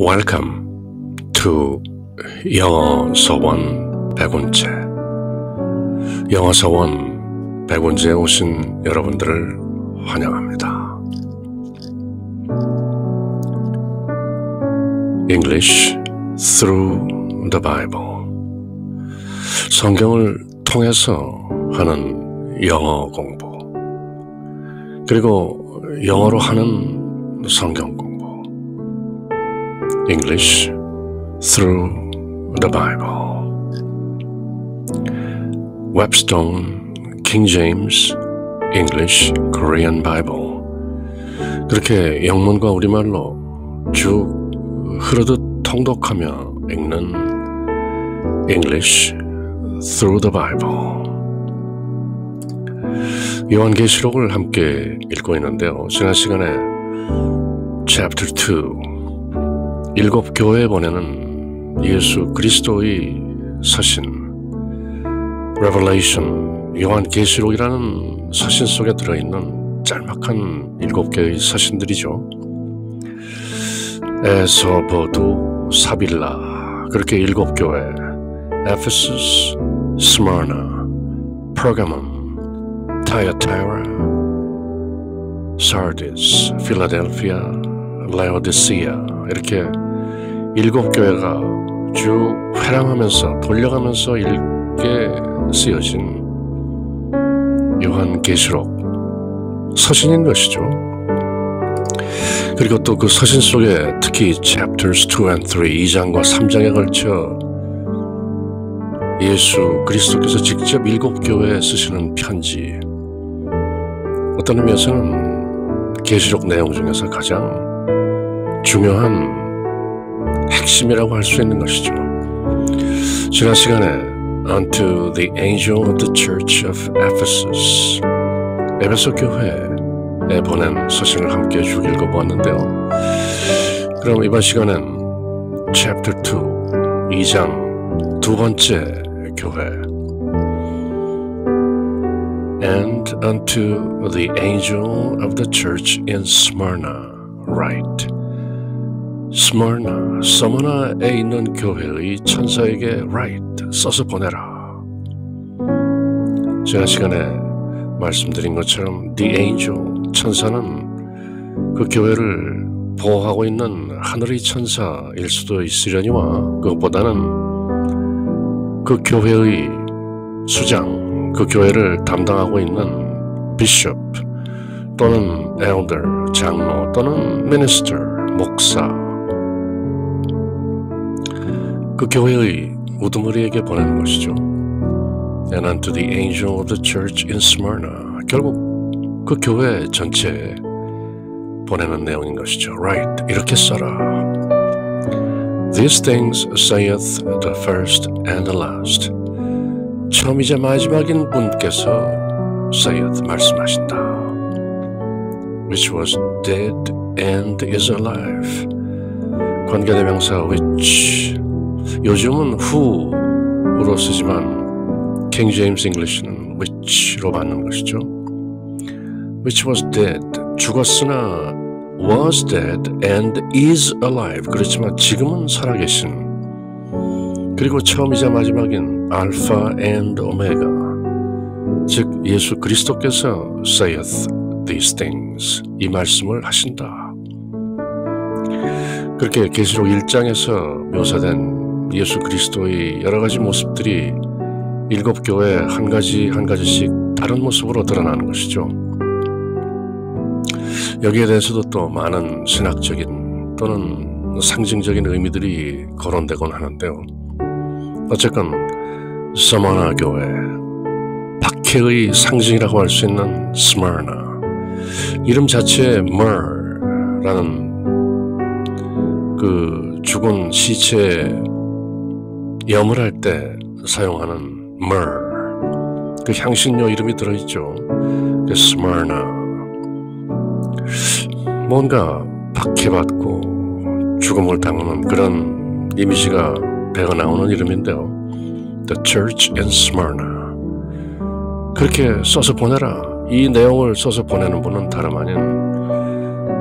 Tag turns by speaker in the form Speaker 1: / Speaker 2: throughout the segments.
Speaker 1: Welcome to 영어 서원 100원째. 영어 서원 100원째에 오신 여러분들을 환영합니다. English through the Bible. 성경을 통해서 하는 영어 공부. 그리고 영어로 하는 성경 공부. English through the Bible. Webstone, King James, English, Korean Bible. 그렇게 영문과 우리말로 쭉 흐르듯 통독하며 읽는 English through the Bible. 요한계시록을 함께 읽고 있는데요. 지난 시간에 Chapter 2 일곱 교회에 보내는 예수 그리스도의 서신 Revelation, 요한계시록이라는 서신 속에 들어있는 짤막한 일곱 개의 서신들이죠. 에서버두, 사빌라, 그렇게 일곱 교회 Ephesus, Smyrna, Pergamum, Thyatira, Sardis, Philadelphia, Laodicea 이렇게 일곱 교회가 쭉 회랑하면서 돌려가면서 읽게 쓰여진 요한계시록 서신인 것이죠. 그리고 또 그 서신 속에 특히 chapters 2 and 3, 2장과 3장에 걸쳐 예수 그리스도께서 직접 일곱 교회에 쓰시는 편지, 어떤 의미에서는 계시록 내용 중에서 가장 중요한 핵심이라고 할 수 있는 것이죠. 지난 시간에 Unto the angel of the church of Ephesus, 에베소 교회에 보낸 서신을 함께 쭉 읽어보았는데요. 그럼 이번 시간은 Chapter 2, 2장 두 번째 교회 And unto the angel of the church in Smyrna write. 스머나, 서머나에 있는 교회의 천사에게 write, 써서 보내라. 지난 시간에 말씀드린 것처럼 the angel, 천사는 그 교회를 보호하고 있는 하늘의 천사일 수도 있으려니와 그것보다는 그 교회의 수장, 그 교회를 담당하고 있는 bishop 또는 elder, 장로 또는 minister, 목사, 그 교회의 우두머리에게 보내는 것이죠. And unto the angel of the church in Smyrna. 결국 그 교회 전체에 보내는 내용인 것이죠. Right, 이렇게 써라. These things saith the first and the last. 처음이자 마지막인 분께서 saith, 말씀하신다. Which was dead and is alive. 관계대명사 which, 요즘은 who로 쓰지만 King James English는 which로 받는 것이죠. Which was dead, 죽었으나 was dead and is alive. 그렇지만 지금은 살아계신, 그리고 처음이자 마지막인 Alpha and Omega, 즉 예수 그리스도께서 saith these things, 이 말씀을 하신다. 그렇게 계시록 1장에서 묘사된 예수 그리스도의 여러 가지 모습들이 일곱 교회에 한 가지씩 다른 모습으로 드러나는 것이죠. 여기에 대해서도 또 많은 신학적인 또는 상징적인 의미들이 거론되곤 하는데요. 어쨌건 서머나 교회, 박해의 상징이라고 할 수 있는 스머나, 이름 자체에 myrrh라는 그 죽은 시체에 염을 할 때 사용하는 myrrh, 그 향신료 이름이 들어있죠. 그 스머나, 뭔가 박해받고 죽음을 당하는 그런 이미지가 배어 나오는 이름인데요. The Church in Smyrna. 그렇게 써서 보내라. 이 내용을 써서 보내는 분은 다름 아닌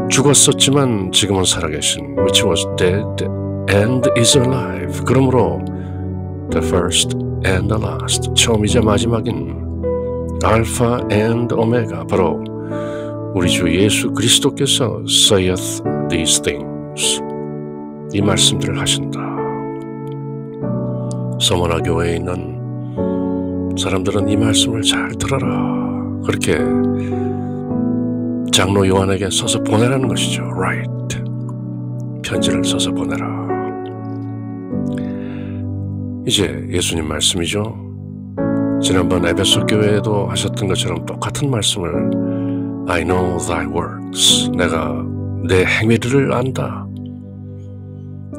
Speaker 1: 죽었었지만 지금은 살아계신 which was dead and is alive. 그러므로 the first and the last, 처음이자 마지막인 알파 and 오메가, 바로 우리 주 예수 그리스도께서 saith these things, 이 말씀들을 하신다. 서머나 교회에 있는 사람들은 이 말씀을 잘 들어라, 그렇게 장로 요한에게 써서 보내라는 것이죠. Write, 편지를 써서 보내라. 이제 예수님 말씀이죠. 지난번 에베소 교회에도 하셨던 것처럼 똑같은 말씀을 I know thy works, 내가 내 행위들을 안다,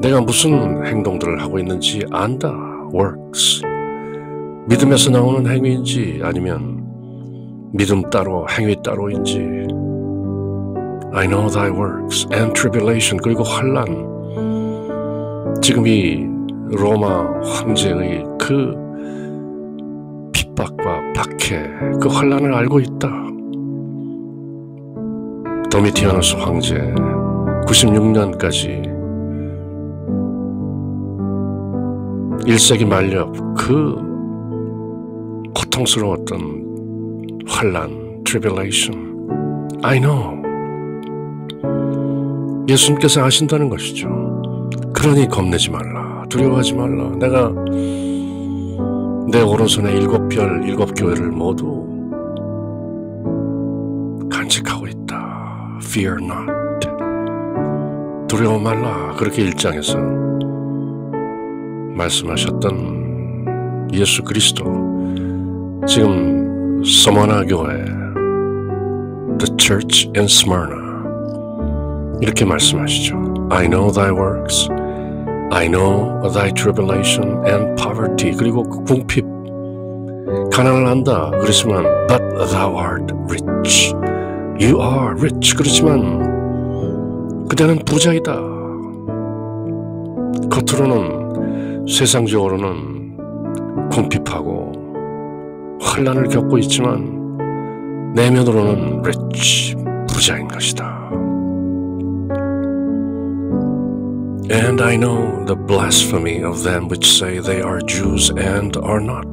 Speaker 1: 내가 무슨 행동들을 하고 있는지 안다. works, 믿음에서 나오는 행위인지 아니면 믿음 따로 행위 따로인지. I know thy works and tribulation, 그리고 환난, 지금 이 로마 황제의 그 핍박과 박해, 그 환난을 알고 있다. 도미티아누스 황제 96년까지 1세기 말렵 그 고통스러웠던 환난, tribulation, I know. 예수님께서 아신다는 것이죠. 그러니 겁내지 말라, 두려워하지 말라. 내가 내 오른손에 7별 7교회를 모두 간직하고 있다. Fear not, 두려워 말라. 그렇게 1장에서 말씀하셨던 예수 그리스도, 지금 스모나 교회, The Church in Smyrna, 이렇게 말씀하시죠. I know thy works, I know thy tribulation and poverty, 그리고 그 궁핍, 가난을 안다. 그렇지만 but thou art rich, you are rich, 그렇지만 그대는 부자이다. 겉으로는 세상적으로는 궁핍하고 환난을 겪고 있지만 내면으로는 rich, 부자인 것이다. And I know the blasphemy of them which say they are Jews and are not.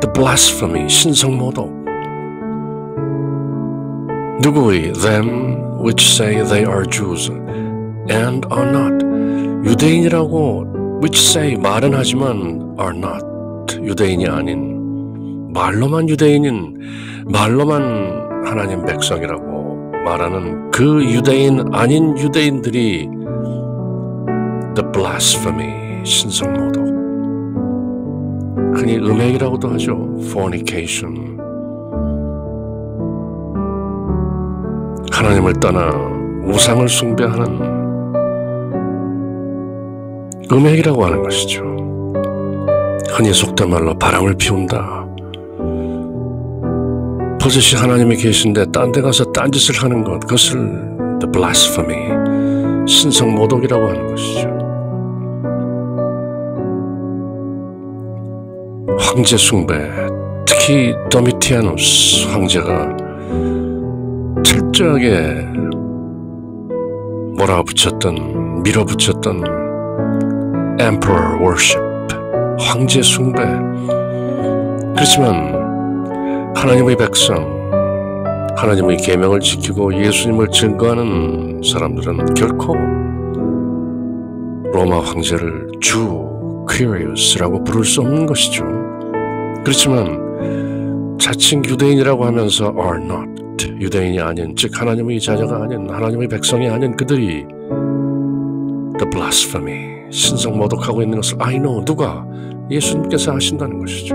Speaker 1: The blasphemy, 신성모독. 누구의? Them which say they are Jews and are not. 유대인이라고 which say, 말은 하지만 are not, 유대인이 아닌, 말로만 유대인인, 말로만 하나님 백성이라고 말하는 그 유대인 아닌 유대인들이 the blasphemy, 신성모독, 흔히 음행이라고도 하죠. fornication, 하나님을 떠나 우상을 숭배하는 음행이라고 하는 것이죠. 흔히 속된 말로 바람을 피운다. 버젓이 하나님이 계신데 딴 데 가서 딴짓을 하는 것, 그것을 the blasphemy, 신성모독이라고 하는 것이죠. 황제 숭배, 특히 도미티아누스 황제가 철저하게 몰아붙였던, 밀어붙였던 emperor worship, 황제 숭배. 그렇지만 하나님의 백성, 하나님의 계명을 지키고 예수님을 증거하는 사람들은 결코 로마 황제를 주 퀴리우스라고 부를 수 없는 것이죠. 그렇지만 자칭 유대인이라고 하면서 are not, 유대인이 아닌, 즉 하나님의 자녀가 아닌, 하나님의 백성이 아닌 그들이 the blasphemy, 신성모독하고 있는 것을 I know, 누가? 예수님께서 하신다는 것이죠.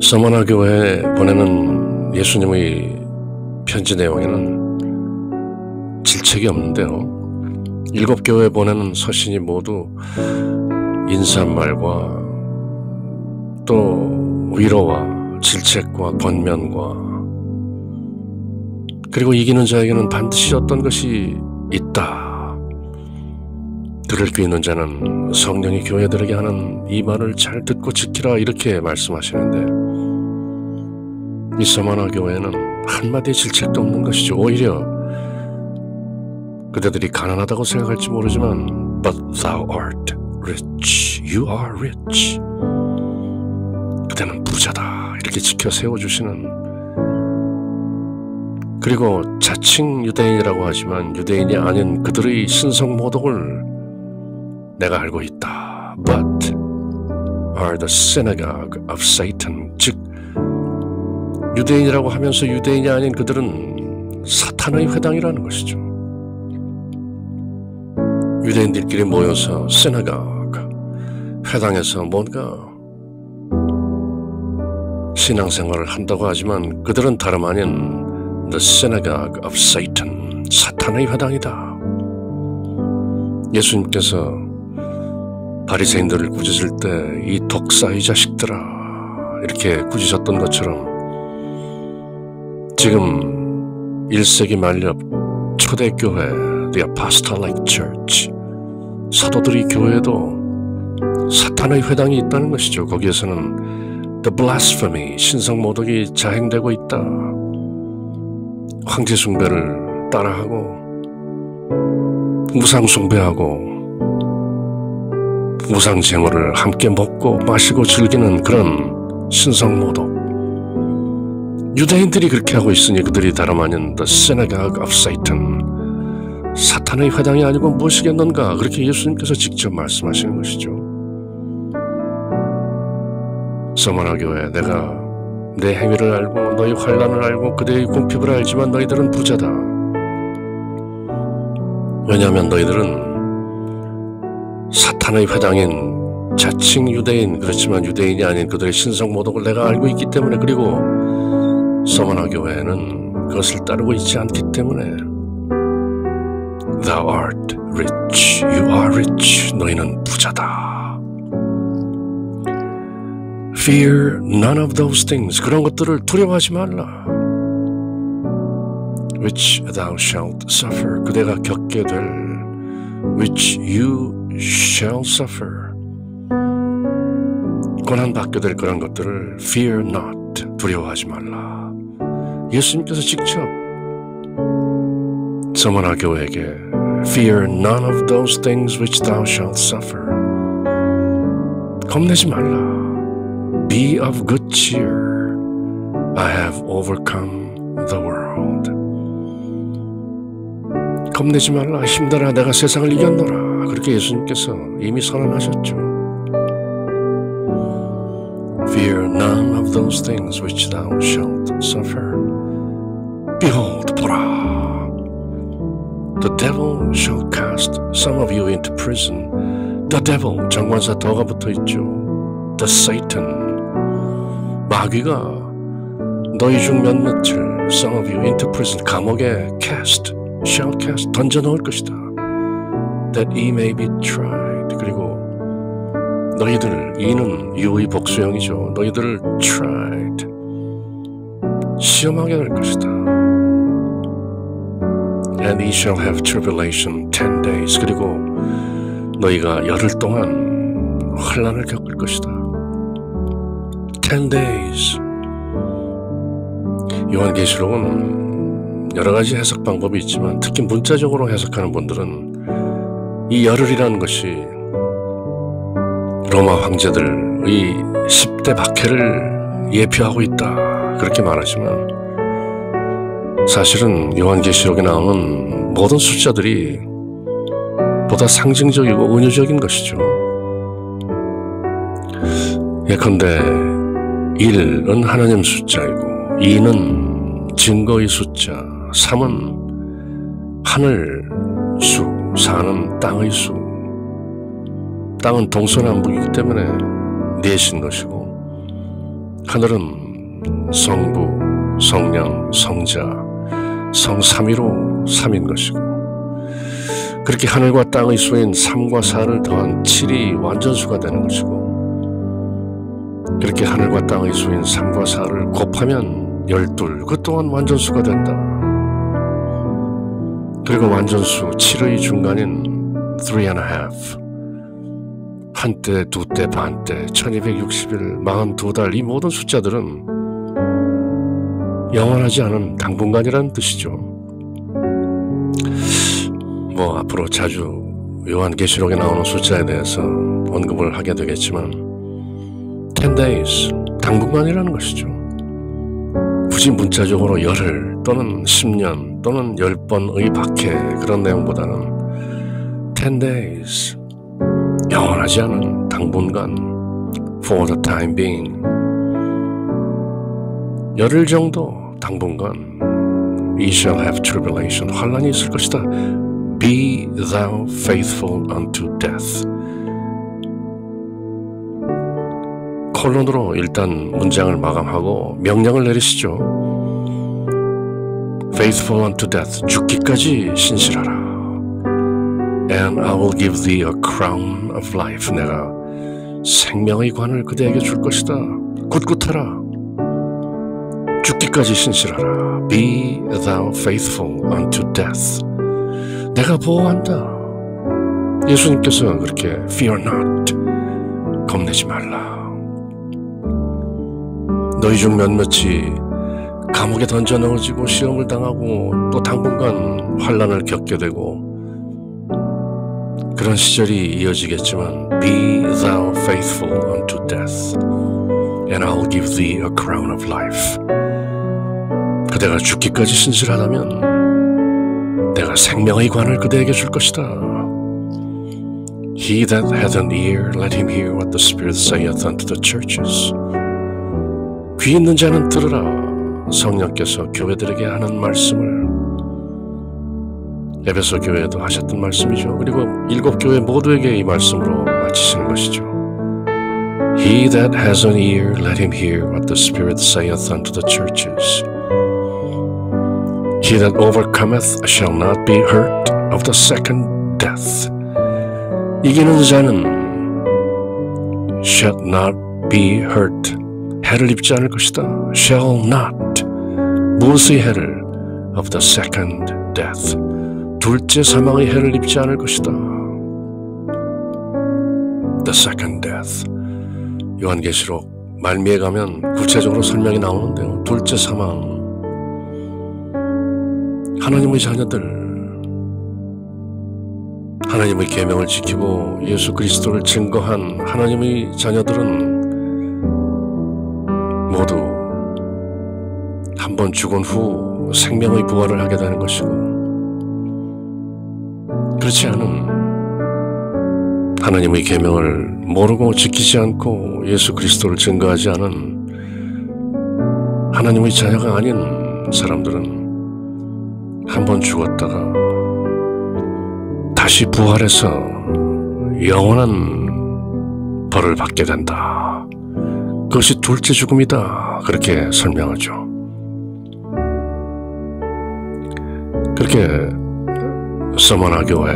Speaker 1: 서머나 교회에 보내는 예수님의 편지 내용에는 질책이 없는데요. 7교회에 보내는 서신이 모두 인사말과 또 위로와 질책과 권면과, 그리고 이기는 자에게는 반드시 어떤 것이 있다. 들을 귀 있는 자는 성령이 교회들에게 하는 이 말을 잘 듣고 지키라, 이렇게 말씀하시는데 이 서머나 교회는 한마디의 질책도 없는 것이죠. 오히려 그대들이 가난하다고 생각할지 모르지만 But thou art rich. You are rich. 그대는 부자다. 이렇게 지켜 세워주시는, 그리고 자칭 유대인이라고 하지만 유대인이 아닌 그들의 신성모독을 내가 알고 있다. But are the synagogue of Satan. 즉 유대인이라고 하면서 유대인이 아닌 그들은 사탄의 회당이라는 것이죠. 유대인들끼리 모여서 synagogue, 회당에서 뭔가 신앙생활을 한다고 하지만 그들은 다름 아닌 The synagogue of Satan, 사탄의 회당이다. 예수님께서 바리새인들을 꾸짖을 때 이 독사 이 자식들아 이렇게 꾸짖었던 것처럼 지금 1세기 말엽 초대교회 The Apostolic Church, 사도들의 교회에도 사탄의 회당이 있다는 것이죠. 거기에서는 The Blasphemy, 신성모독이 자행되고 있다. 황제 숭배를 따라하고 우상 숭배하고 우상 쟁어를 함께 먹고 마시고 즐기는 그런 신성모독. 유대인들이 그렇게 하고 있으니 그들이 다름 아닌 The Synagogue of Satan, 사탄의 회당이 아니고 무엇이겠는가, 그렇게 예수님께서 직접 말씀하시는 것이죠. 서머나 교회, 내가 내 행위를 알고 너희 환난을 알고 그대의 궁핍을 알지만 너희들은 부자다. 왜냐하면 너희들은 사탄의 회당인 자칭 유대인, 그렇지만 유대인이 아닌 그들의 신성모독을 내가 알고 있기 때문에, 그리고 서머나 교회는 그것을 따르고 있지 않기 때문에 Thou art rich, you are rich. 너희는 부자다. Fear none of those things. 그런 것들을 두려워하지 말라. Which thou shalt suffer. 그대가 겪게 될 which you shall suffer. 고난받게 될 그런 것들을 fear not. 두려워하지 말라. 예수님께서 직접 서머나 교회에게 Fear none of those things which thou shalt suffer. 겁내지 말라. Be of good cheer. I have overcome the world. 겁내지 말라. 힘내라. 내가 세상을 이겼노라. 그렇게 예수님께서 이미 선언하셨죠. Fear none of those things which thou shalt suffer. Behold, 보라. The devil shall cast some of you into prison. The devil, 정관사 더가 붙어있죠. The Satan, 마귀가 너희 중 몇몇을 some of you into prison, 감옥에 cast, shall cast, 던져놓을 것이다. That ye may be tried. 그리고 너희들, 이는 유의 복수형이죠. 너희들을 tried, 시험하게 될 것이다. And ye shall have tribulation 10 days. 그리고 너희가 열흘 동안 환난을 겪을 것이다. 10 days. 요한계시록은 여러 가지 해석 방법이 있지만 특히 문자적으로 해석하는 분들은 이 열흘이라는 것이 로마 황제들의 10대 박해를 예표하고 있다. 그렇게 말하지만 사실은 요한계시록에 나오는 모든 숫자들이 보다 상징적이고 은유적인 것이죠. 예컨대 1은 하나님 숫자이고 2는 증거의 숫자, 3은 하늘 수, 4는 땅의 수. 땅은 동서남북이기 때문에 넷인 것이고 하늘은 성부, 성령, 성자, 성삼위로 3인 것이고 그렇게 하늘과 땅의 수인 3과 4를 더한 7이 완전수가 되는 것이고 그렇게 하늘과 땅의 수인 3과 4를 곱하면 12, 그 또한 완전수가 된다. 그리고 완전수 7의 중간인 3.5, 한때, 두때, 반때, 1260일, 42달, 이 모든 숫자들은 영원하지 않은 당분간이라는 뜻이죠. 앞으로 자주 요한계시록에 나오는 숫자에 대해서 언급을 하게 되겠지만 10 days, 당분간이라는 것이죠. 굳이 문자적으로 열흘 또는 10년 또는 10번의 박해 그런 내용보다는 10 days, 영원하지 않은 당분간, for the time being, 열흘 정도 당분간, we shall have tribulation, 환란이 있을 것이다. Be thou faithful unto death. 콜론으로 일단 문장을 마감하고 명령을 내리시죠. Faithful unto death, 죽기까지 신실하라. And I will give thee a crown of life. 내가 생명의 관을 그대에게 줄 것이다. 굳굳하라. 죽기까지 신실하라. Be thou faithful unto death. 내가 보호한다. 예수님께서 그렇게 fear not, 겁내지 말라. 너희 중 몇몇이 감옥에 던져 넣어지고 시험을 당하고 또 당분간 환난을 겪게 되고 그런 시절이 이어지겠지만 Be thou faithful unto death and I will give thee a crown of life. 그대가 죽기까지 신실하다면 내가 생명의 관을 그대에게 줄 것이다. He that hath an ear, let him hear what the Spirit saith unto the churches. 귀 있는 자는 들으라. 성령께서 교회들에게 하는 말씀을 에베소 교회에도 하셨던 말씀이죠. 그리고 7교회 모두에게 이 말씀으로 마치시는 것이죠. He that has an ear, let him hear what the Spirit saith unto the churches. He that overcometh shall not be hurt of the second death. 이기는 자는 shall not be hurt. 해를 입지 않을 것이다. Shall not. 무엇의 해를? Of the second death. 둘째 사망의 해를 입지 않을 것이다. The second death. 요한계시록 말미에 가면 구체적으로 설명이 나오는데요. 둘째 사망. 하나님의 자녀들, 하나님의 계명을 지키고 예수 그리스도를 증거한 하나님의 자녀들은 모두 한 번 죽은 후 생명의 부활을 하게 되는 것이고, 그렇지 않은 하나님의 계명을 모르고 지키지 않고 예수 그리스도를 증거하지 않은 하나님의 자녀가 아닌 사람들은 한 번 죽었다가 다시 부활해서 영원한 벌을 받게 된다. 그것이 둘째 죽음이다. 그렇게 설명하죠. 그렇게 서머나 교회,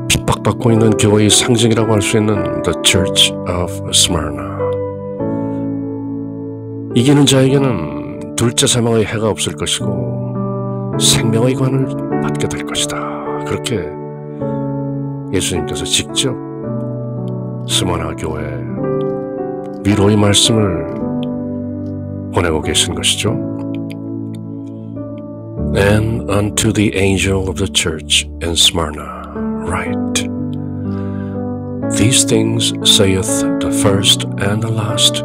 Speaker 1: 핍박받고 있는 교회의 상징이라고 할 수 있는 The Church of Smyrna. 이기는 자에게는 둘째 사망의 해가 없을 것이고 생명의 관을 받게 될 것이다. 그렇게 예수님께서 직접 스머나 교회에 위로의 말씀을 보내고 계신 것이죠. And unto the angel of the church in Smyrna write, These things saith the first and the last,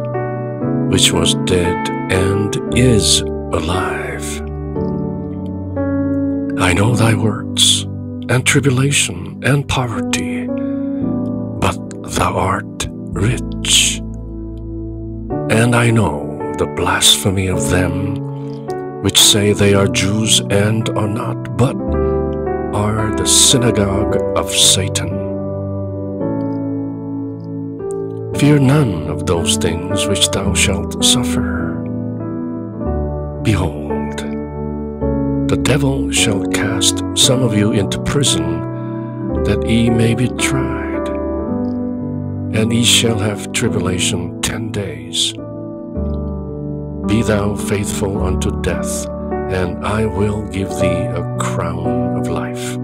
Speaker 1: which was dead and is alive. I know thy works, and tribulation, and poverty, but thou art rich. And I know the blasphemy of them which say they are Jews and are not, but are the synagogue of Satan. Fear none of those things which thou shalt suffer. Behold, the devil shall cast some of you into prison, that ye may be tried, and ye shall have tribulation 10 days. Be thou faithful unto death, and I will give thee a crown of life.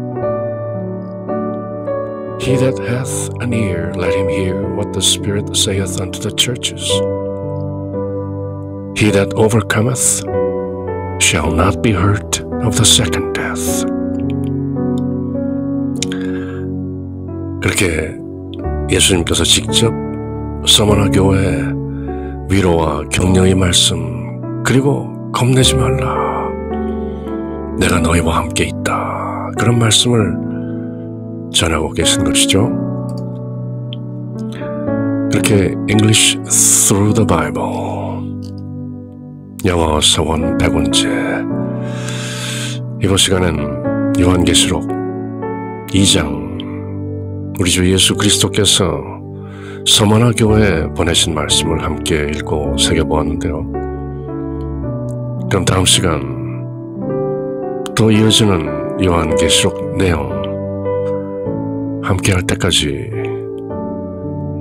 Speaker 1: He that hath an ear, let him hear what the Spirit saith unto the churches. He that overcometh shall not be hurt of the second death. 그렇게 예수님께서 직접 서머나 교회에 위로와 격려의 말씀, 그리고 겁내지 말라, 내가 너희와 함께 있다, 그런 말씀을 전하고 계신 것이죠. 그렇게 English Through the Bible, 영어 서원 100원제, 이번 시간엔 요한계시록 2장, 우리 주 예수 그리스도께서 서머나 교회에 보내신 말씀을 함께 읽고 새겨보았는데요. 그럼 다음 시간 또 이어지는 요한계시록 내용 함께 할 때까지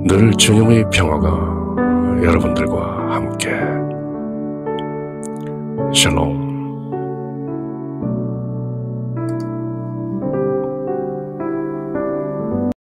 Speaker 1: 늘 주님의 평화가 여러분들과 함께. 샬롬.